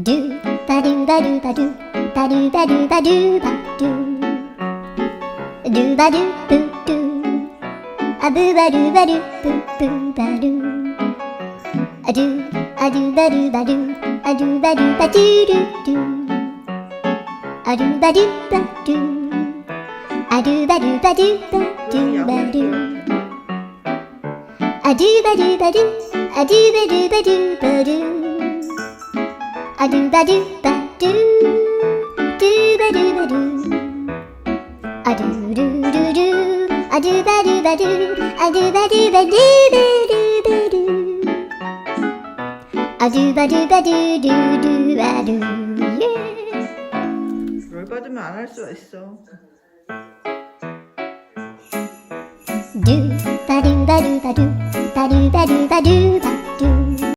두 바루바루바루 바루바루바루바루 두바루뿌뿌 아부바루바루 뿌뿌바루 아두바루바루 아두바루바두루두 아루바루바두 아루바루바두바두바루 아두바루바루 아두바루바두바루 아두바루바두 두바루바루 아두루루루 아두바루바루 아두바루바두바루바루 아두바루바두루루바루 열 받으면 안 할 수가 있어. 두바루바루바루 바루바루바루바